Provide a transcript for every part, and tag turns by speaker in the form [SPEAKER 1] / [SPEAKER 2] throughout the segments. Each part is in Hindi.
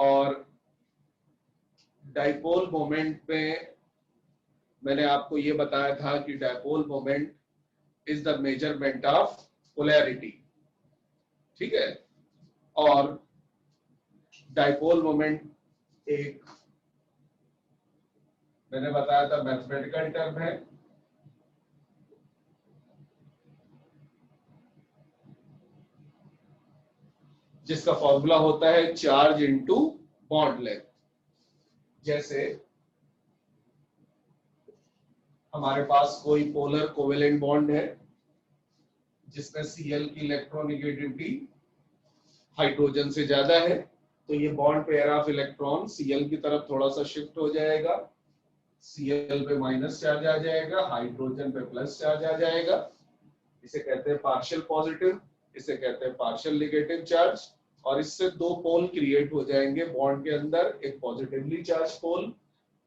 [SPEAKER 1] और डाइपोल मोमेंट में मैंने आपको ये बताया था कि dipole moment is the measurement of polarity, ठीक है। और डाइपोल मोमेंट एक मैंने बताया था मैथमेटिकल टर्म है, जिसका फॉर्मूला होता है चार्ज इनटू बॉन्ड लेंथ। जैसे हमारे पास कोई पोलर कोवेलेंट बॉन्ड है जिसमें Cl की इलेक्ट्रोनेगेटिविटी हाइड्रोजन से ज्यादा है, तो ये bond pair of electron Cl की तरफ थोड़ा सा शिफ्ट हो जाएगा, Cl पे माइनस चार्ज आ जाएगा, हाइड्रोजन पे प्लस चार्ज आ जाएगा। इसे कहते हैं पार्शियल पॉजिटिव, इसे कहते हैं पार्शियल नेगेटिव चार्ज। और इससे दो पोल क्रिएट हो जाएंगे बॉन्ड के अंदर, एक पॉजिटिवली चार्ज पोल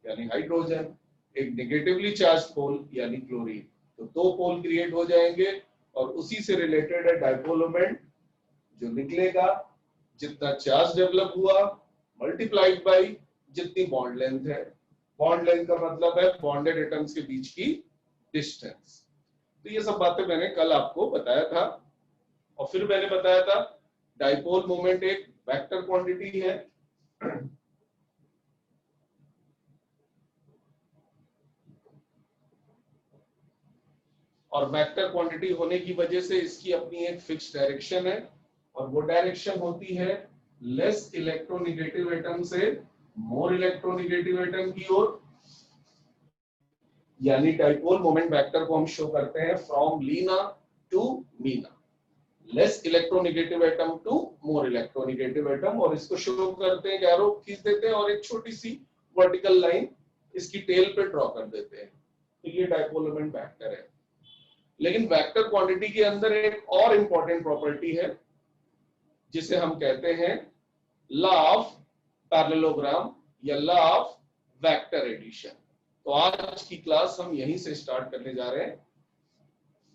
[SPEAKER 1] यानी हाइड्रोजन, एक नेगेटिवली चार्ज पोल यानी क्लोरीन। तो दो पोल क्रिएट हो जाएंगे और उसी से रिलेटेड है डाइपोल मोमेंट जो निकलेगा जितना चार्ज डेवलप हुआ मल्टीप्लाइड बाय जितनी बॉन्ड लेंथ है। बॉन्ड लेंथ का मतलब है बॉन्डेड एटम्स के बीच की डिस्टेंस। तो ये सब बातें मैंने कल आपको बताया था। और फिर मैंने बताया था डाइपोल मोमेंट एक वेक्टर क्वांटिटी है, और वेक्टर क्वांटिटी होने की वजह से इसकी अपनी एक फिक्स डायरेक्शन है, और वो डायरेक्शन होती है लेस इलेक्ट्रोनेगेटिव एटम से मोर इलेक्ट्रोनेगेटिव एटम की ओर। यानी डाइपोल मोमेंट वेक्टर को हम शो करते हैं from Leena to Meena, less electronegative atom to more electronegative atom. और इसको शो करते हैं, एरो खींच देते हैं और एक छोटी सी वर्टिकल लाइन इसकी टेल पे ड्रॉ कर देते हैं, तो ये डाइपोल मोमेंट वेक्टर है। लेकिन वेक्टर क्वांटिटी के अंदर एक और इंपॉर्टेंट प्रॉपर्टी है जिसे हम कहते हैं लॉ ऑफ पैरेललोग्राम या लॉ ऑफ वेक्टर एडिशन। तो आज की क्लास हम यहीं से स्टार्ट करने जा रहे हैं,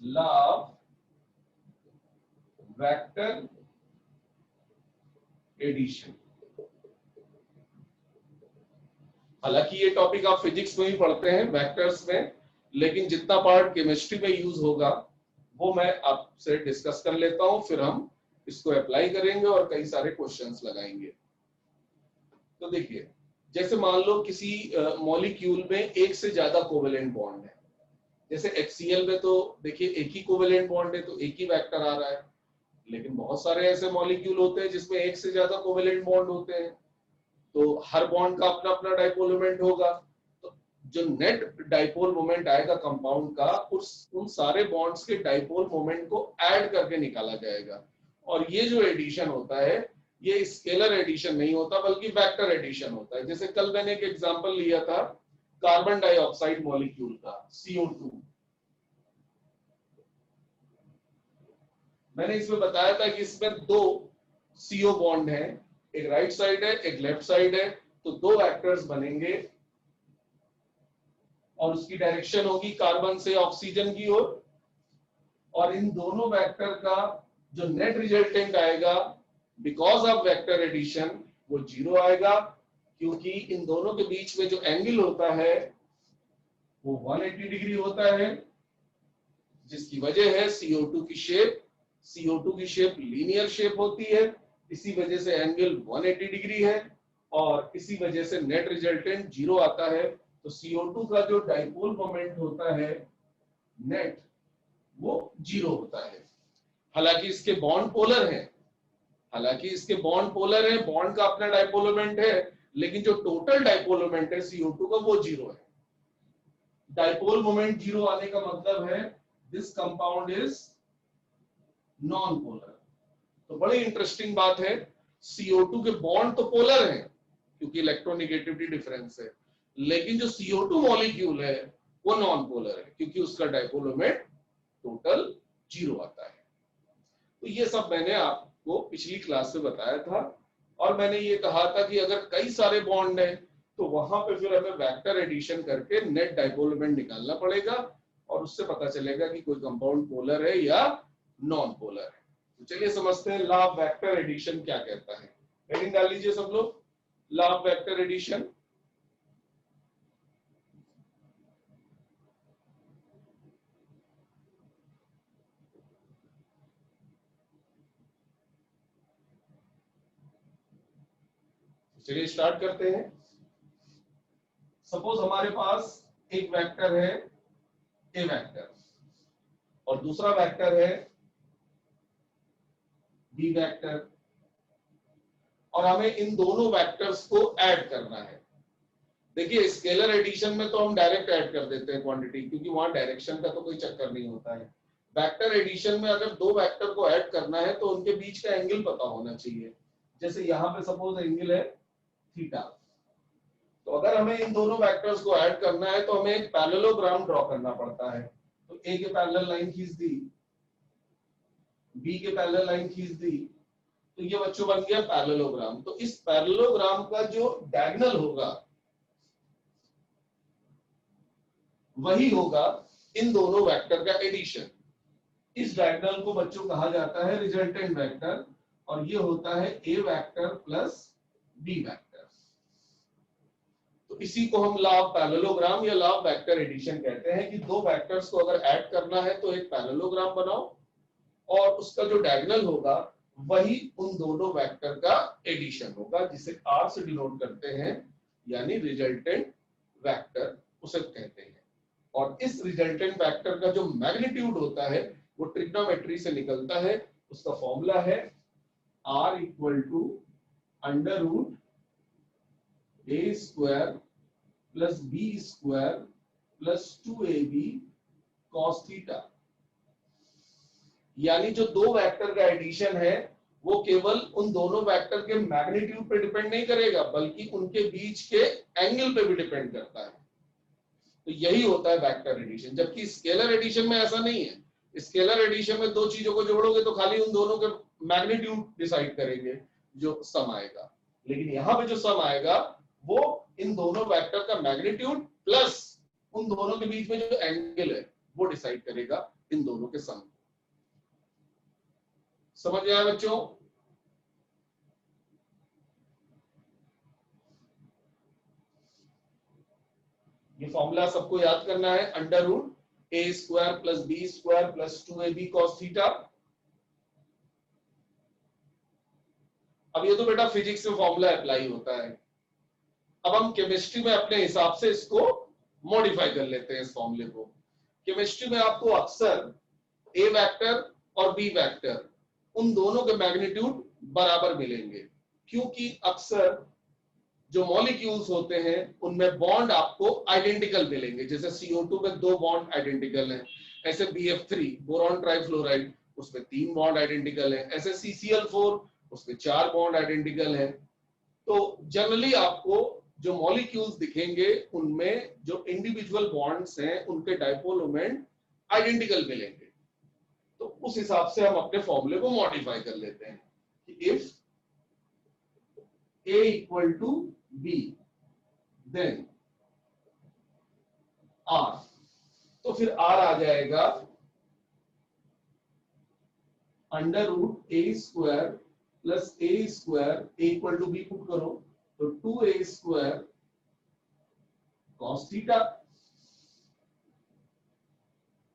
[SPEAKER 1] लॉ ऑफ वेक्टर एडिशन। हालांकि ये टॉपिक आप फिजिक्स में भी पढ़ते हैं वेक्टर्स में, लेकिन जितना पार्ट केमिस्ट्री में यूज होगा वो मैं आपसे डिस्कस कर लेता हूं, फिर हम इसको अप्लाई करेंगे और कई सारे क्वेश्चंस लगाएंगे। तो देखिए, जैसे मान लो किसी मॉलिक्यूल में एक से ज्यादा कोवेलेंट बॉन्ड है, जैसे HCl में तो देखिए एक ही कोवेलेंट बॉन्ड है तो एक ही वेक्टर आ रहा है, लेकिन बहुत सारे ऐसे मॉलिक्यूल होते हैं जिसमें एक से ज्यादा कोवेलेंट बॉन्ड होते हैं, तो हर बॉन्ड का अपना अपना डाइपोल मोमेंट होगा। तो जो नेट डाइपोल मोमेंट आएगा कंपाउंड का, उन सारे बॉन्ड्स के डाइपोल मोमेंट को ऐड करके निकाला जाएगा। और ये जो एडिशन होता है ये स्केलर एडिशन नहीं होता बल्कि वेक्टर एडिशन होता है। जैसे कल मैंने एक एग्जांपल लिया था कार्बन डाइऑक्साइड मॉलिक्यूल का, CO2। मैंने इसमें बताया था कि इसमें दो CO बॉन्ड है, एक राइट साइड है एक लेफ्ट साइड है, तो दो वेक्टर्स बनेंगे और उसकी डायरेक्शन होगी कार्बन से ऑक्सीजन की ओर। और इन दोनों वेक्टर का जो नेट रिजल्टेंट आएगा बिकॉज ऑफ वेक्टर एडिशन वो 0 आएगा, क्योंकि इन दोनों के बीच में जो एंगल होता है वो 180 डिग्री होता है, जिसकी वजह है CO2 की शेप। CO2 की शेप लीनियर शेप होती है, इसी वजह से एंगल 180 डिग्री है और इसी वजह से नेट रिजल्टेंट 0 आता है। तो CO2 का जो डाइपोल मोमेंट होता है नेट वो 0 होता है। हालांकि इसके बॉन्ड पोलर है, बॉन्ड का अपना डाइपोल मोमेंट है, लेकिन जो टोटल डाइपोल मोमेंट है CO2 का वो 0 है। डाइपोल मोमेंट 0 आने का मतलब है this compound is non polar. तो बड़ी इंटरेस्टिंग बात है, CO2 के बॉन्ड तो पोलर हैं क्योंकि इलेक्ट्रोनेगेटिविटी डिफरेंस है, लेकिन जो CO2 मॉलिक्यूल है वो नॉन पोलर है क्योंकि उसका डाइपोल मोमेंट टोटल 0 आता है। तो ये सब मैंने आपको पिछली क्लास में बताया था, और मैंने ये कहा था कि अगर कई सारे बॉन्ड हैं तो वहां पे फिर हमें वेक्टर एडिशन करके नेट डाइपोल मोमेंट निकालना पड़ेगा और उससे पता चलेगा कि कोई कंपाउंड पोलर है या नॉन पोलर है। तो चलिए समझते हैं लॉ ऑफ वेक्टर एडिशन क्या कहता है। हेडिंग डाल लीजिए सब लोग, लॉ ऑफ वेक्टर एडिशन। चलिए स्टार्ट करते हैं। सपोज हमारे पास एक वेक्टर है ए वेक्टर और दूसरा वेक्टर है बी वेक्टर, और हमें इन दोनों वेक्टर्स को ऐड करना है। देखिए स्केलर एडिशन में तो हम डायरेक्ट ऐड कर देते हैं क्वांटिटी, क्योंकि वहां डायरेक्शन का तो कोई चक्कर नहीं होता है। वेक्टर एडिशन में अगर दो वेक्टर को ऐड करना है तो उनके बीच का एंगल पता होना चाहिए। जैसे यहाँ पे सपोज एंगल है थीटा, तो अगर हमें इन दोनों वेक्टर्स को ऐड करना है तो हमें एक पैरेललोग्राम ड्रॉ करना पड़ता है। तो ए के पैरेलल लाइन खींच दी, बी के पैरेलल लाइन खींच दी, तो ये बच्चों बन गया पैरेललोग्राम। तो इस पैरेललोग्राम का जो डायगोनल होगा वही होगा इन दोनों वेक्टर का एडिशन। इस डायगोनल को बच्चों कहा जाता है रिजल्टेंट वेक्टर, और ये होता है ए वेक्टर प्लस बी वेक्टर। तो इसी को हम लॉ ऑफ पैरेललोग्राम या लॉ ऑफ वेक्टर एडिशन कहते हैं कि दो वेक्टर्स को अगर ऐड करना है तो एक पैरेललोग्राम बनाओ और उसका जो डायगोनल होगा वही उन दोनों वेक्टर का एडिशन होगा, जिसे आर से डिनोट करते हैं, यानी रिजल्टेंट वेक्टर उसे कहते हैं। और इस रिजल्टेंट वेक्टर का जो मैग्नीट्यूड होता है वो ट्रिग्नोमेट्री से निकलता है। उसका फॉर्मूला है r equal to under root A square plus B square plus 2ab cos theta. यानी जो दो वेक्टर का एडिशन है वो केवल उन दोनों वेक्टर के मैग्नीट्यूड पे डिपेंड नहीं करेगा, बल्कि उनके बीच के एंगल पे भी डिपेंड करता है। तो यही होता है वेक्टर एडिशन, जबकि स्केलर एडिशन में ऐसा नहीं है। स्केलर एडिशन में दो चीजों को जोड़ोगे तो खाली उन दोनों के मैग्नीट्यूड डिसाइड करेंगे जो सम आएगा, लेकिन यहां पे जो सम आएगा वो इन दोनों वेक्टर का मैग्नीट्यूड प्लस उन दोनों के बीच में जो एंगल है वो डिसाइड करेगा इन दोनों के सम। समझ गया बच्चों? ये फॉर्मूला सबको याद करना है, अंडर रूट ए square plus B square plus 2ab cos थीटा। अब ये तो बेटा फिजिक्स में फॉर्मूला अप्लाई होता है। अब हम केमिस्ट्री में अपने हिसाब से इसको मॉडिफाई कर लेते हैं इस फॉर्मूले को। केमिस्ट्री में आपको अक्सर ए वेक्टर और बी वेक्टर उन दोनों के मैग्नीट्यूड बराबर मिलेंगे, क्योंकि अक्सर जो मॉलिक्यूल्स होते हैं उनमें बॉन्ड आपको आइडेंटिकल मिलेंगे। जैसे CO2 में दो बॉन्ड आइडेंटिकल हैं, ऐसे BF3 बोरॉन ट्राइफ्लोराइड उसमें 3 बॉन्ड आइडेंटिकल हैं, ऐसे CCl4 उसमें 4 बॉन्ड आइडेंटिकल हैं। तो जनरली आपको जो मॉलिक्यूल्स दिखेंगे उनमें जो इंडिविजुअल बॉन्ड्स हैं उनके डाइपोल मोमेंट आइडेंटिकल मिलेंगे। तो उस हिसाब से हम अपने फॉर्मूले को मॉडिफाई कर लेते हैं कि if A equal to B then R, तो फिर R आ जाएगा under root A square plus a square, a equal to b put करो तो 2a स्क्वायर cos थीटा।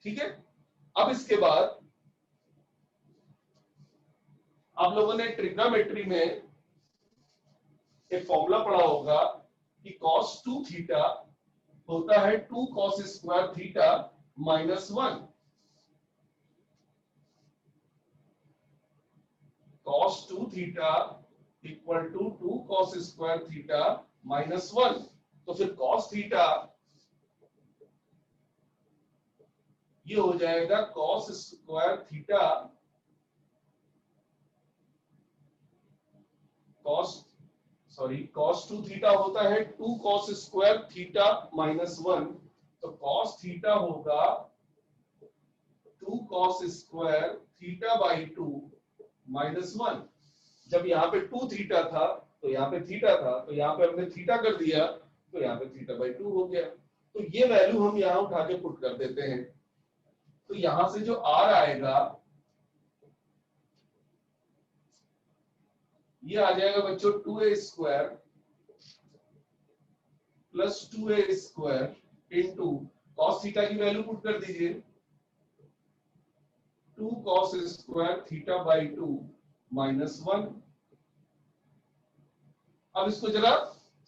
[SPEAKER 1] ठीक है, अब इसके बाद आप लोगों ने ट्रिग्नोमेट्री में एक फॉर्मूला पढ़ा होगा कि cos 2 थीटा होता है 2 cos square theta minus 1। cos 2 theta equal to 2 cos square theta minus 1। तो फिर cos थीटा ये हो जाएगा cos square theta cos 2 theta होता है 2 cos स्क्वायर थीटा माइनस 1। तो cos थीटा होगा 2 cos square theta by 2 minus 1। जब यहाँ पे 2 थीटा था तो यहाँ पे थीटा था, तो यहाँ पे हमने थीटा कर दिया, तो यहाँ पे थीटा बाई 2 हो गया। तो ये वैल्यू हम यहाँ उठा के पुट कर देते हैं। तो यहां से जो R आएगा ये आ जाएगा बच्चों 2a square plus 2a² into cos theta की वैल्यू पुट कर दीजिए 2 cos square theta by 2 minus 1। अब इसको जरा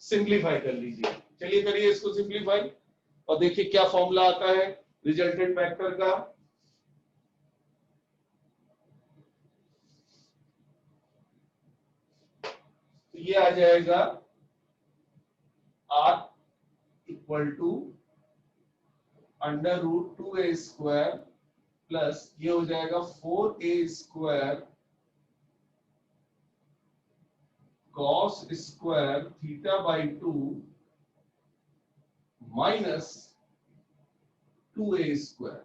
[SPEAKER 1] सिंप्लीफाई कर लीजिए, चलिए करिए इसको सिंप्लीफाई और देखिए क्या फॉर्मूला आता है रिजल्टेंट वेक्टर का। तो ये आ जाएगा r equal to under root 2a² plus ये हो जाएगा 4a² cos square theta by 2 minus 2a²।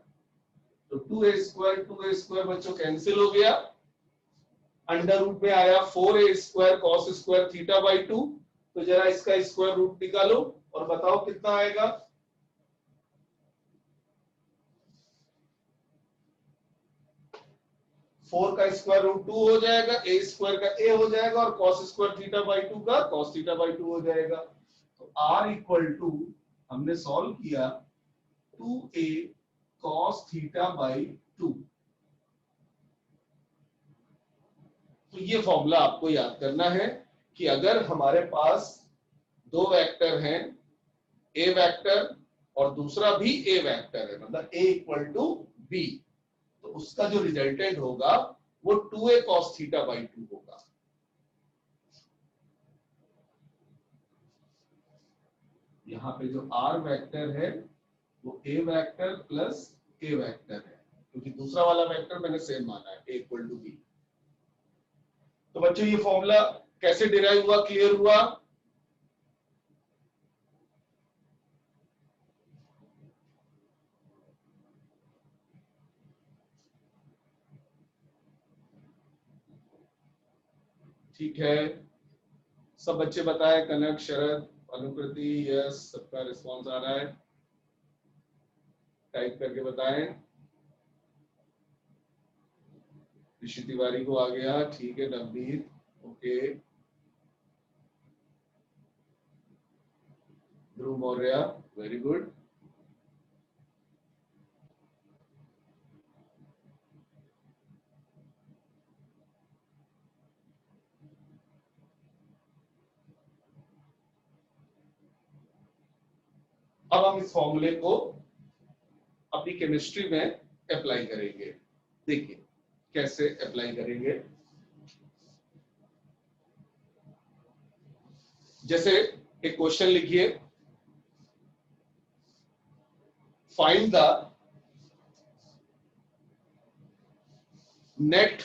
[SPEAKER 1] तो 2a² बच्चों कैंसिल हो गया, अंडर रूट में आया 4a² cos square theta by 2। तो जरा इसका स्क्वायर रूट निकालो और बताओ कितना आएगा। फोर का स्क्वायर रूट 2 हो जाएगा, a स्क्वायर का a हो जाएगा और cos स्क्वायर थीटा बाई 2 का cos थीटा बाई 2 हो जाएगा। तो r इक्वल टू हमने सॉल्व किया 2a cos थीटा बाई 2। तो ये फॉर्मूला आपको याद करना है कि अगर हमारे पास दो वेक्टर हैं, a वेक्टर और दूसरा भी a वेक्टर है, मतलब a इक्वल टू b, तो उसका जो रिजल्टेंट होगा वो 2a cos थीटा बाई 2 होगा। यहाँ पे जो r वेक्टर है वो a vector plus a vector है, क्योंकि दूसरा वाला वेक्टर मैंने सेम माना है a इक्वल टू b। तो बच्चों ये फॉर्मूला कैसे डिराइव हुआ, क्लियर हुआ? ठीक है, सब बच्चे बताएं, कनक, शरद, अनुकृति, यस, सबका रिस्पांस आ रहा है, टाइप करके बताएं। ऋषि तिवारी को आ गया, ठीक है, नवनीत, ओके, ध्रुव मौर्य, वेरी गुड। अब हम इस फॉर्मूले को अपनी केमिस्ट्री में अप्लाई करेंगे। देखिए कैसे अप्लाई करेंगे। जैसे एक क्वेश्चन लिखिए, find the net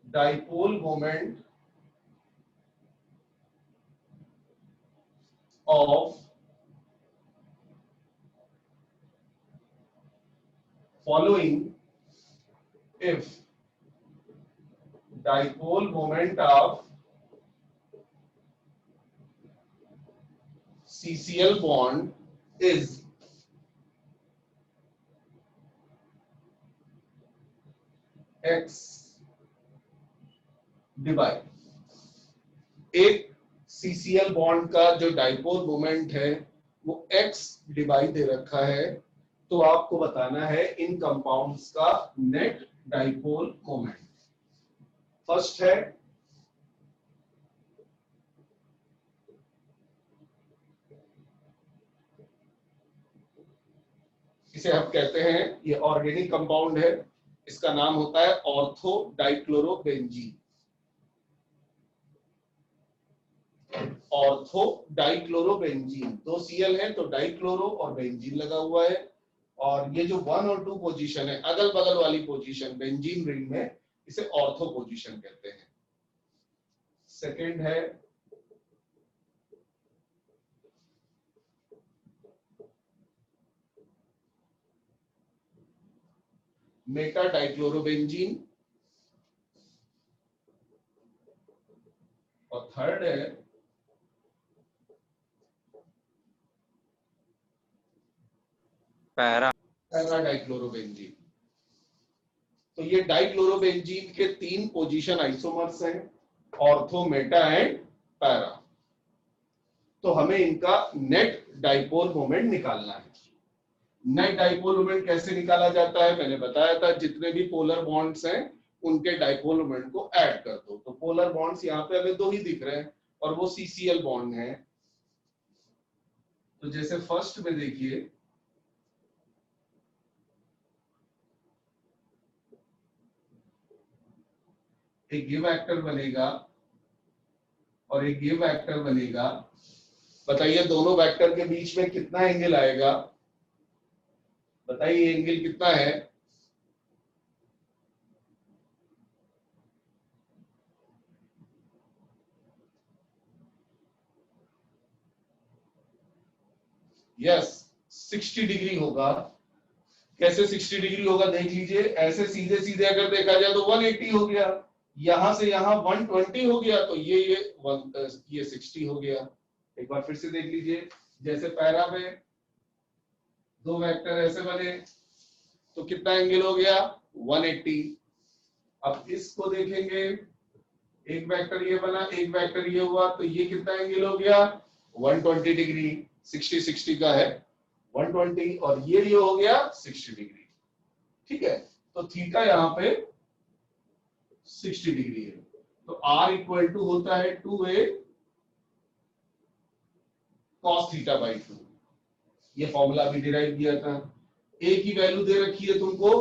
[SPEAKER 1] dipole moment of following if dipole moment of CCl bond is x divide. एक CCl बॉन्ड का जो डाइपोल मोमेंट है वो x डिवाइड दे रखा है, तो आपको बताना है इन कंपाउंड्स का नेट डाइपोल मोमेंट। फर्स्ट है इसे हम कहते हैं, ये ऑर्गेनिक कंपाउंड है, इसका नाम होता है ऑर्थो डाइक्लोरोबेंजीन। ऑर्थो डाइक्लोरोबेंजीन, दो Cl है तो डाइक्लोरो और बेंजीन लगा हुआ है, और ये जो 1 और 2 पोजीशन है, अगल बगल वाली पोजीशन बेंजीन रिंग में, इसे ऑर्थो पोजीशन कहते हैं। सेकंड है मेटा डाइक्लोरोबेंजीन, और थर्ड है पैरा डाइक्लोरोबेंजीन। तो ये डाइक्लोरोबेंजीन के 3 पोजीशन आइसोमर्स हैं, ऑर्थो, मेटा एंड पैरा। तो हमें इनका नेट डाइपोल मोमेंट निकालना है। नेट डाइपोल मोमेंट कैसे निकाला जाता है, मैंने बताया था, जितने भी पोलर बॉन्ड्स हैं उनके डाइपोल मोमेंट को ऐड कर दो। तो पोलर बॉन्ड्स यहाँ पे हमें 2 ही दिख रहे हैं और वो सीसीएल बॉन्ड है। तो जैसे फर्स्ट में देखिए, एक गिव वेक्टर बनेगा और एक गिव वेक्टर बनेगा। बताइए दोनों वेक्टर के बीच में कितना एंगल आएगा, बताइए एंगल कितना है? यस, 60 डिग्री होगा। कैसे 60 डिग्री होगा देख लीजिए, ऐसे सीधे सीधे अगर देखा जाए तो 180 हो गया, यहां से यहां 120 हो गया, तो ये 60 हो गया। एक बार फिर से देख लीजिए, जैसे पैरा में 2 वेक्टर ऐसे बने तो कितना एंगल हो गया, 180। अब इसको देखेंगे, एक वेक्टर ये बना, एक वेक्टर ये हुआ, तो ये कितना एंगल हो गया, 120 डिग्री। 60 60 का है 120 और ये हो गया 60 डिग्री। ठीक है, तो थीटा यहाँ पे 60 डिग्री है। तो R इक्वल टू होता है 2a cos थीटा बाई 2। ये फॉर्मूला भी डिराइव किया था। a की वैल्यू दे रखी है तुमको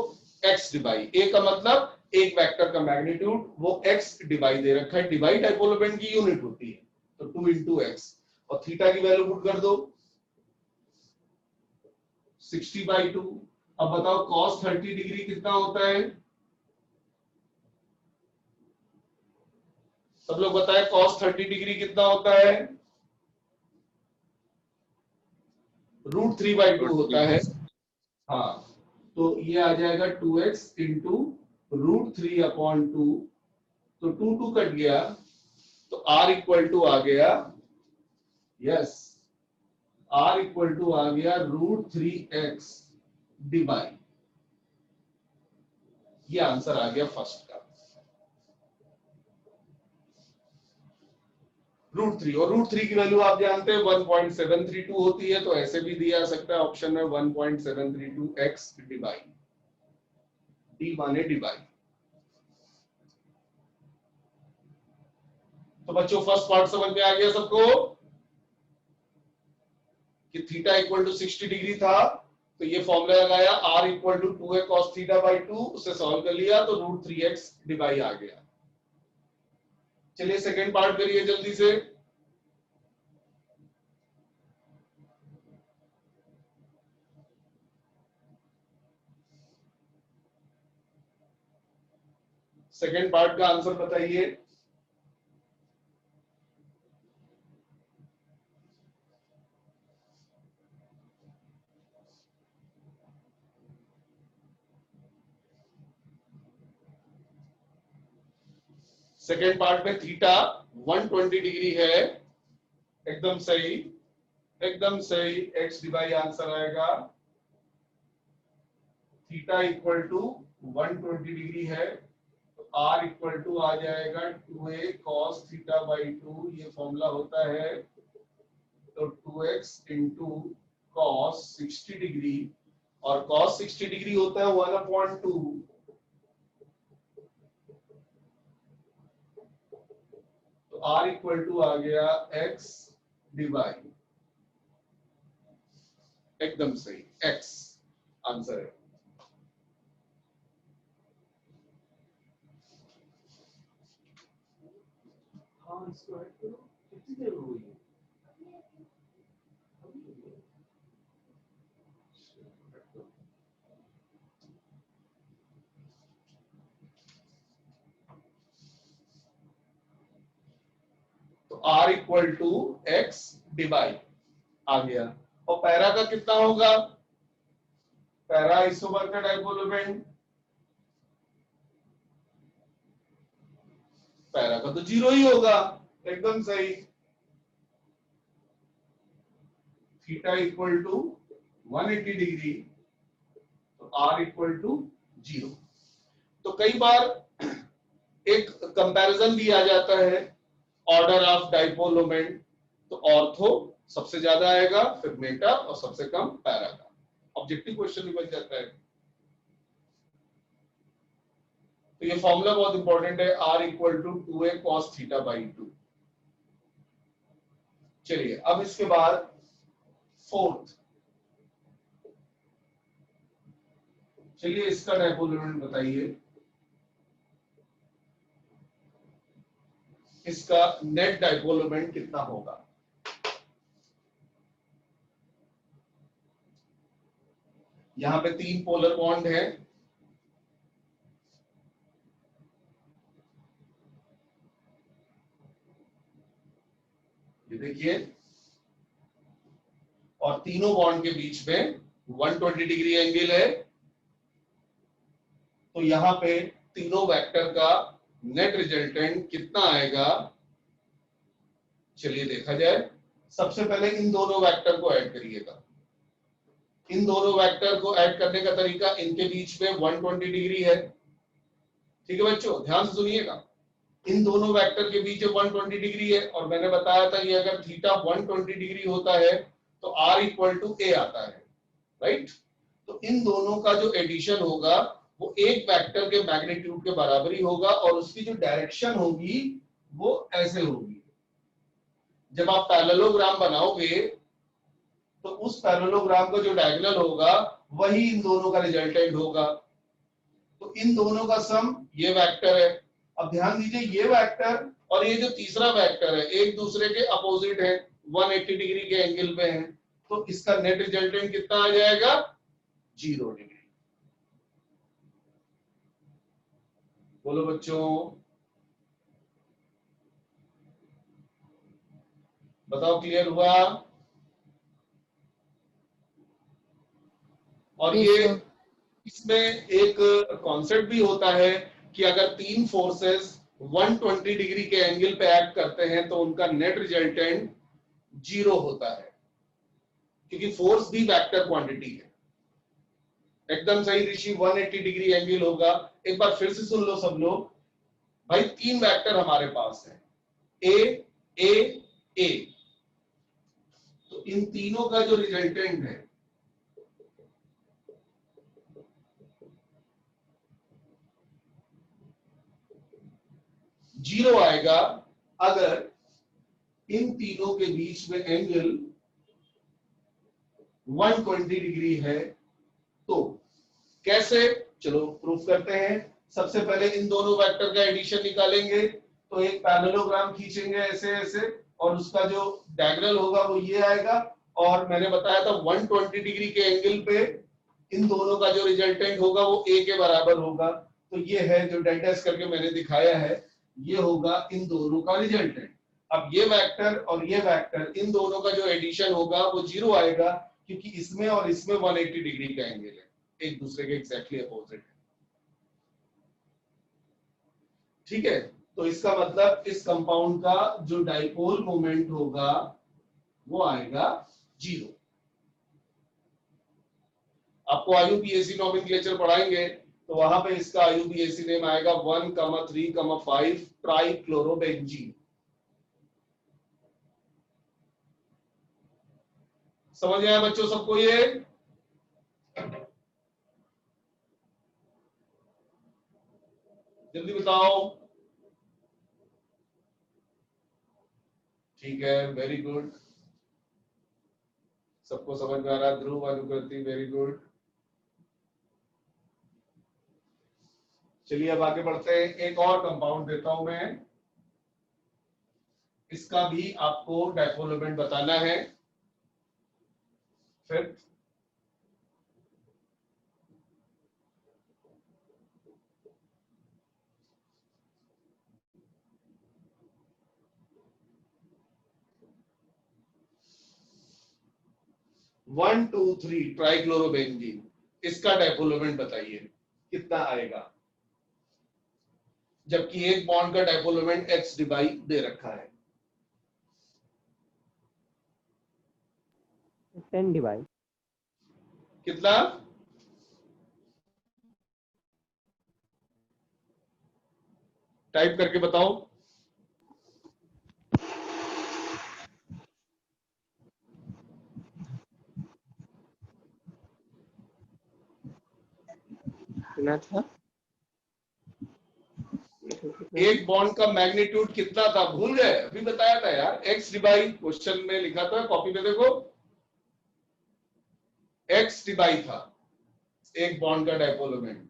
[SPEAKER 1] x डिवाइड, a का मतलब एक वेक्टर का मैग्नीट्यूड, वो x डिवाइड दे रखा है। डिवाइड डाइपोल मोमेंट की यूनिट होती है, तो 2 into x और थीटा की वैल्यू पुट कर दो 60/2। अब बताओ cos 30 डिग्री कितना होता है, सब लोग बताएं cos 30 डिग्री कितना होता है, √3/2 होता है। हाँ, तो ये आ जाएगा 2x इंटू √3/2। तो 2 कट गया, तो R इक्वल टू आ गया, यस, R इक्वल टू आ गया √3x डिवाइड। ये आंसर आ गया फर्स्ट का, √3। और √3 की वैल्यू आप जानते हैं 1.732 होती है, तो ऐसे भी दिया सकता है ऑप्शन में 1.732x डिवाइड, डी माने डिवाइड। तो बच्चों फर्स्ट पार्ट समझ में आ गया सबको कि थीटा इक्वल टू 60 डिग्री था, तो ये फॉर्मूला लगाया R equal to 2a cos theta by 2, उसे सॉल्व कर लिया तो √3x डिवाइड आ गया। चलिए सेकंड पार्ट करिए जल्दी से। सेकंड पार्ट का आंसर बताइए। सेकेंड पार्ट में थीटा 120 डिग्री है, एकदम सही, एकदम सही। एक्स डिवाइड आंसर आएगा, थीटा इक्वल टू 120 डिग्री है, तो आर इक्वल टू आ जाएगा 2a cos थीटा बाई 2। ये फॉर्मूला होता है, तो 2x इंटू cos 60 डिग्री, और cos 60 डिग्री होता है 1/2। तो R इक्वल टू आ गया x डिवाइड, एकदम सही, x आंसर है। हाँ, इसको ऐड करो, कितनी देर हो गई है? तो R equal to x divide आ गया। और पैरा का कितना होगा, पैरा आइसोमर का डाइपोल मोमेंट, पैरा का तो 0 ही होगा, एकदम सही। थीटा इक्वल टू 180 डिग्री, तो R इक्वल टू 0। तो कई बार एक कंपैरिजन भी आ जाता है ऑर्डर ऑफ डाइपोल मोमेंट, तो ऑर्थो सबसे ज्यादा आएगा, फिर मेटा और सबसे कम पैरा का। ऑब्जेक्टिव क्वेश्चन भी बन जाता है। तो ये फॉर्मूला बहुत इंपॉर्टेंट है, R equal to 2a cos theta by 2। चलिए अब इसके बाद फोर्थ, चलिए इसका डाइपोल मोमेंट बताइए। इसका नेट डाइपोल मोमेंट कितना होगा? यहां पे 3 पोलर बॉन्ड है, ये देखिए, और तीनों बॉन्ड के बीच में 120 डिग्री एंगल है। तो यहां पे तीनों वेक्टर का नेट रिजल्टेंट कितना आएगा, चलिए देखा जाए। सबसे पहले इन दोनों वेक्टर को ऐड करिएगा। इन दोनों वेक्टर को ऐड करने का तरीका, इनके बीच में 120 डिग्री है, ठीक है बच्चों, ध्यान से सुनिएगा। इन दोनों वेक्टर के बीच 120 डिग्री है, और मैंने बताया था कि अगर थीटा 120 डिग्री होता है तो R इक्वल टू ए आता है, राइट। तो इन दोनों का जो एडिशन होगा वो एक वेक्टर के मैग्नीट्यूड के बराबर ही होगा, और उसकी जो डायरेक्शन होगी वो ऐसे होगी। जब आप पैरेललोग्राम बनाओगे तो उस पैरेललोग्राम का जो डायगोनल होगा वही इन दोनों का रिजल्टेंट होगा। तो इन दोनों का सम ये वेक्टर है। अब ध्यान दीजिए, ये वेक्टर और ये जो तीसरा वेक्टर है एक दूसरे के अपोजिट है, 180 डिग्री के एंगल पे है। तो इसका नेट रिजल्टेंट कितना आ जाएगा? 0 डिग्री। बोलो बच्चों, बताओ क्लियर हुआ? और ये इसमें एक कॉन्सेप्ट भी होता है कि अगर तीन फोर्सेस 120 डिग्री के एंगल पे एक्ट करते हैं तो उनका नेट रिजल्टेंट 0 होता है, क्योंकि फोर्स भी वेक्टर क्वांटिटी है। एकदम सही ऋषि, 180 डिग्री एंगल होगा। एक बार फिर से सुन लो सब लोग, भाई तीन वेक्टर हमारे पास है, ए ए ए। तो इन तीनों का जो रिजल्टेंट है जीरो आएगा अगर इन तीनों के बीच में एंगल 120 डिग्री है। तो कैसे, चलो प्रूफ करते हैं। सबसे पहले इन दोनों वेक्टर का एडिशन निकालेंगे, तो एक पैरेललोग्राम खींचेंगे ऐसे ऐसे, और उसका जो डायगोनल होगा वो ये आएगा। और मैंने बताया था 120 डिग्री के एंगल पे इन दोनों का जो रिजल्टेंट होगा वो ए के बराबर होगा। तो ये है जो डेल्टा करके मैंने दिखाया है, ये होगा इन दोनों का रिजल्टेंट। अब ये वेक्टर और ये वेक्टर, इन दोनों का जो एडिशन होगा वो 0 आएगा, क्योंकि इसमें और इसमें 180 डिग्री का एंगल है, एक दूसरे के एग्जैक्टली अपोजिट है, ठीक है। तो इसका मतलब इस कंपाउंड का जो डाइपोल मोमेंट होगा वो आएगा 0। आपको आईयूपीएसी नोमेनक्लेचर पढ़ाएंगे तो वहां पे इसका आईयूपीएसी नेम आएगा 1,3,5 ट्राइक्लोरोबेंजीन। समझ आया बच्चों सबको? ये जल्दी बताओ। ठीक है, वेरी गुड, सबको समझ में आ रहा। ध्रुव, अनुकृति, वेरी गुड। चलिए अब आगे बढ़ते हैं। एक और कंपाउंड देता हूं मैं, इसका भी आपको डाइपोल मोमेंट बताना है। फिफ्थ, वन टू थ्री ट्राइक्लोरोबेंजीन, इसका डाइपोल मोमेंट बताइए कितना आएगा, जबकि एक बॉन्ड का डाइपोल मोमेंट x डिवाई दे रखा है।
[SPEAKER 2] 10 डिवाइड
[SPEAKER 1] कितना? टाइप करके बताओ।
[SPEAKER 2] था
[SPEAKER 1] एक बॉन्ड का मैग्नीट्यूड कितना था, भूल गए? अभी बताया था यार, एक्स डिवाई, क्वेश्चन में लिखा था, कॉपी में देखो, एक्स डिवाई था एक बॉन्ड का डायपोल मोमेंट।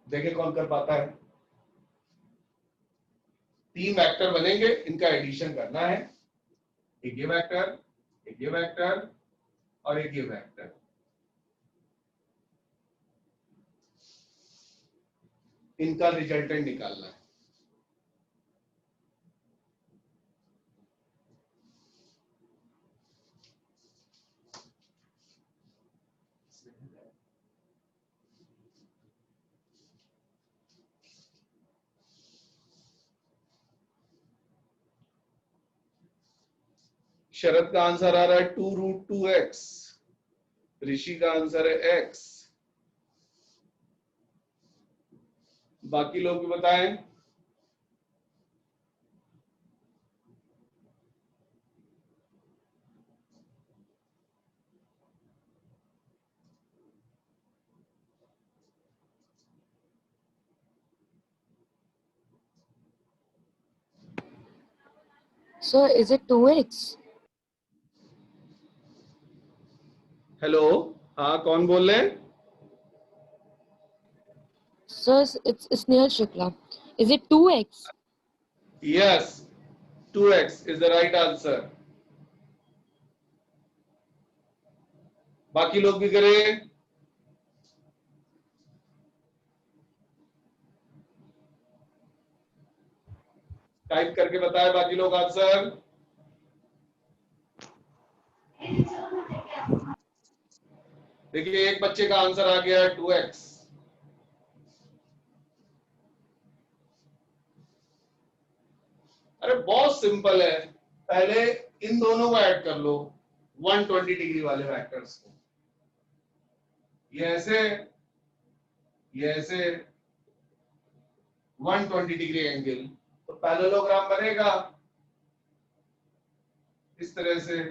[SPEAKER 1] देखे कौन कर पाता है। 3 वेक्टर बनेंगे, इनका एडिशन करना है, एक ये वेक्टर, एक ये वेक्टर और एक ये वेक्टर। इनका रिजल्टेंट निकालना है। शरद का आंसर आ रहा है 2√2x, ऋषि का आंसर है x, बाकी लोग भी बताएं।
[SPEAKER 3] Sir, is it 2x?
[SPEAKER 1] Hello, हाँ कौन बोल रहे हैं?
[SPEAKER 3] Sir, it's Snehal Shukla. Is it 2x?
[SPEAKER 1] Yes, 2x is the right answer. बाकी लोग भी करें। टाइप करके बताएं बाकी लोग आंसर। देखिए एक बच्चे का आंसर आ गया है 2x। अरे बहुत सिंपल है, पहले इन दोनों को ऐड कर लो, 120 डिग्री वाले वेक्टर्स को, ये ऐसे, ये ऐसे 120 डिग्री एंगल, तो पैरेललोग्राम बनेगा इस तरह से।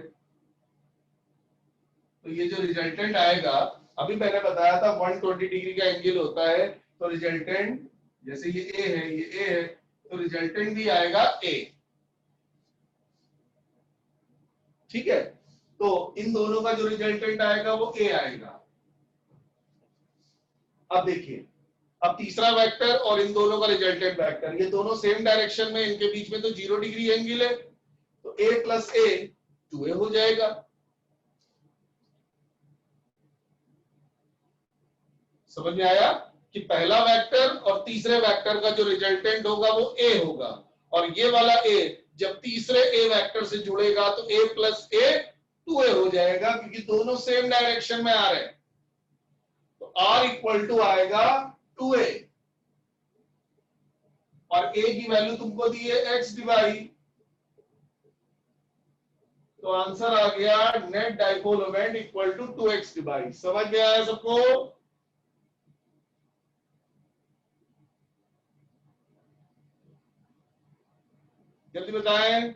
[SPEAKER 1] तो ये जो रिजल्टेंट आएगा, अभी मैंने बताया था 120 डिग्री का एंगल होता है, तो रिजल्टेंट जैसे ये ए है, ये ए है, तो रिजल्टेंट भी आएगा ए। ठीक है, तो इन दोनों का जो रिजल्टेंट आएगा वो ए आएगा। अब देखिए, अब तीसरा वेक्टर और इन दोनों का रिजल्टेंट वेक्टर, ये दोनों सेम डायरेक्शन में, इनके बीच में तो 0 डिग्री एंगल है, तो a प्लस ए 2a हो जाएगा। समझ में आया कि पहला वेक्टर और तीसरे वेक्टर का जो रिजल्टेंट होगा वो a होगा, और ये वाला a जब तीसरे a वेक्टर से जुड़ेगा तो a प्लस ए 2a हो जाएगा, क्योंकि दोनों सेम डायरेक्शन में आ रहे हैं। तो r इक्वल टू आएगा 2a, और a की वैल्यू तुमको दी है x डिवाई, तो आंसर आ गया net dipole moment equal to 2x divide. समझ में आया सबको? जल्दी बताएं।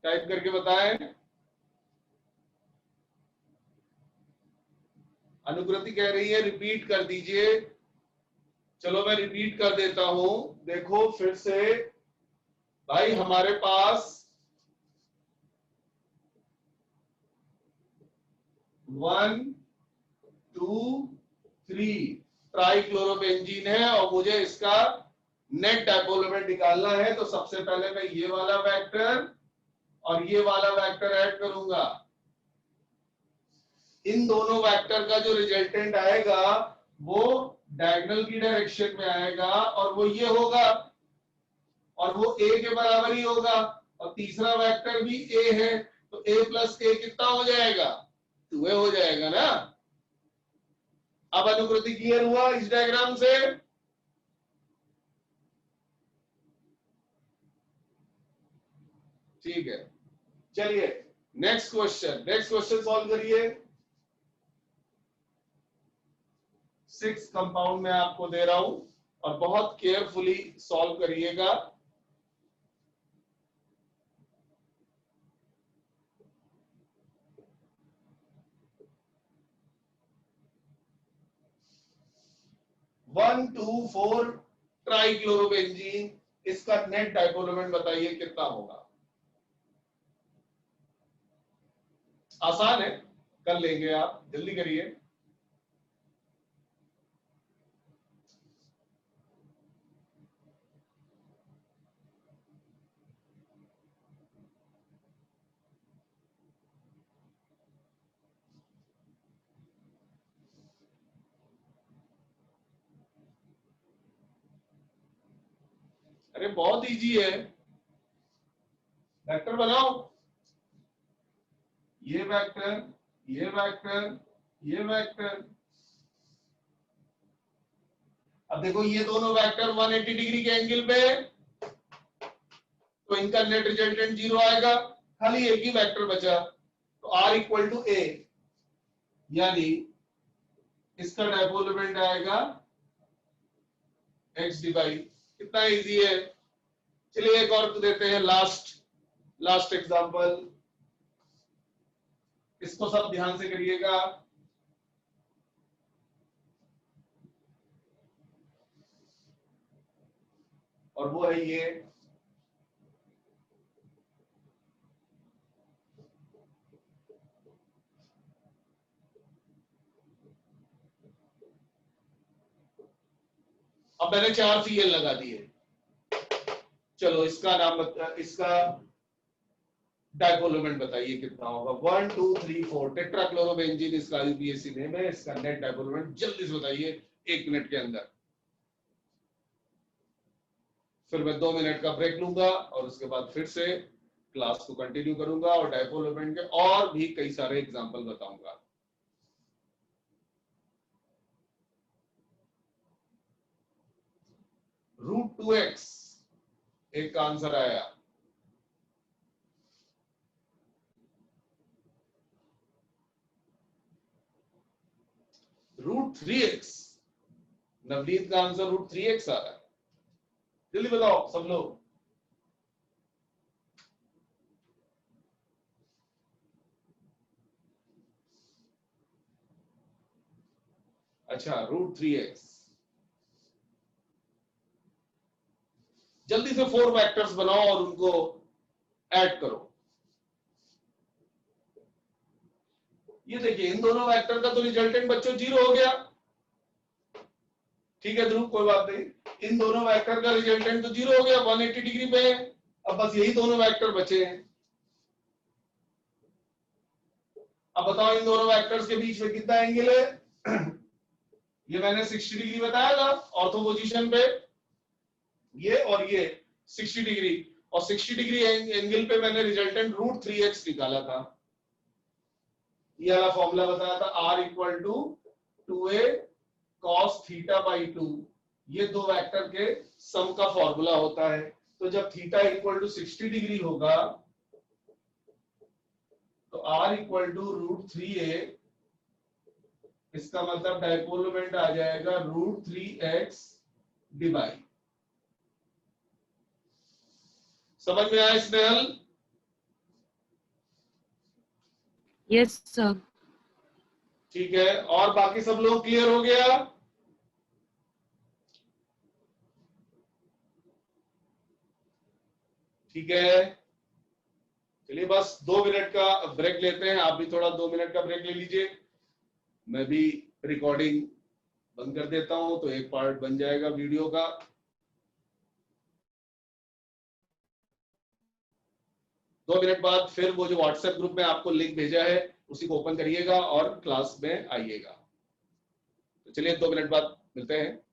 [SPEAKER 1] टाइप करके बताएं। अनुकृति कह रही है रिपीट कर दीजिए। चलो मैं रिपीट कर देता हूं, देखो फिर से। भाई हमारे पास 1 2 3 ट्राइक्लोरोबेंजीन है, और मुझे इसका नेट डाइपोल मोमेंट निकालना है। तो सबसे पहले मैं ये वाला वेक्टर और ये वाला वेक्टर ऐड करूंगा। इन दोनों वेक्टर का जो रिजल्टेंट आएगा वो डायगोनल की डायरेक्शन में आएगा और वो ये होगा और वो a के बराबर ही होगा और तीसरा वेक्टर भी a है तो a प्लस a कितना हो जाएगा 2a हो जाएगा ना। अब अनुकृति क्लियर हुआ इस डायग्राम से। ठीक है, चलिए नेक्स्ट क्वेश्चन सॉल्व करिए। 6 कंपाउंड में आपको दे रहा हूं और बहुत केयरफुली सॉल्व करिएगा। वन टू फोर ट्राइक्लोरोबेंजीन, इसका नेट डाइपोल मोमेंट बताइए कितना होगा। आसान है, कर लेंगे आप, जल्दी करिए। अरे बहुत इजी है, वेक्टर बनाओ। ये वेक्टर, ये वेक्टर, ये वेक्टर। अब देखो ये दोनों वेक्टर 180 डिग्री के एंगल पे, तो इनका नेट रिजल्टेंट 0 आएगा, खाली एक ही वेक्टर बचा तो r इक्वल टू a, यानी इसका डायपोल मोमेंट आएगा x डिवाइड। कितना इजी है। चलिए एक और देते हैं, लास्ट एग्जांपल, इसको सब ध्यान से करिएगा। और वो है ये, अब मैंने 4 Cl लगा दिए। चलो इसका नाम इसका डाइपोल मोमेंट बताइए कितना होगा। 1 2 3 4 टेट्राक्लोरोबेंजीन इसका यूपीएससी नेम है। इसका नेट डाइपोल मोमेंट जल्दी से बताइए 1 मिनट के अंदर। फिर मैं 2 मिनट का ब्रेक लूंगा और उसके बाद फिर से क्लास को कंटिन्यू करूंगा और डाइपोल मोमेंट के और भी कई सारे एग्जांपल बताऊंगा। √2x एक का आंसर आया। √3x, नवनीत का आंसर √3x आ रहा है। जल्दी बताओ सब लोग। अच्छा √3x, जल्दी से 4 वेक्टर्स बनाओ और उनको ऐड करो। ये देखिए इन दोनों वेक्टर का तो रिजल्टेंट बच्चों 0 हो गया। ठीक है ध्रुव, कोई बात नहीं, इन दोनों वेक्टर का रिजल्टेंट तो 0 हो गया, 180 डिग्री पे है। अब बस यही दोनों वेक्टर बचे हैं। अब बताओ इन दोनों वेक्टर्स के बीच में कितना एंगल है। ये मैंने 60 डिग्री बताया था ऑर्थो पोजीशन पे, ये और ये 60 डिग्री, और 60 डिग्री एंगल पे मैंने रिजल्टेंट √3x निकाला था। ये वाला फॉर्मूला बताया था, r equal to 2a cos theta by 2। ये दो वेक्टर के सम का फॉर्मूला होता है। तो जब थीटा इक्वल टू 60 डिग्री होगा तो r इक्वल टू √3a, इसका मतलब डाइपोल मोमेंट आ जाएगा √3x डिवाइड। समझ में आया स्नेहल?
[SPEAKER 3] Yes, sir.
[SPEAKER 1] ठीक है, और बाकी सब लोग क्लियर हो गया? ठीक है, चलिए बस 2 मिनट का ब्रेक लेते हैं। आप भी थोड़ा 2 मिनट का ब्रेक ले लीजिए, मैं भी रिकॉर्डिंग बंद कर देता हूं तो एक पार्ट बन जाएगा वीडियो का। दो मिनट बाद फिर वो जो व्हाट्सएप ग्रुप में आपको लिंक भेजा है उसी को ओपन करिएगा और क्लास में आइएगा। तो चलिए 2 मिनट बाद मिलते हैं।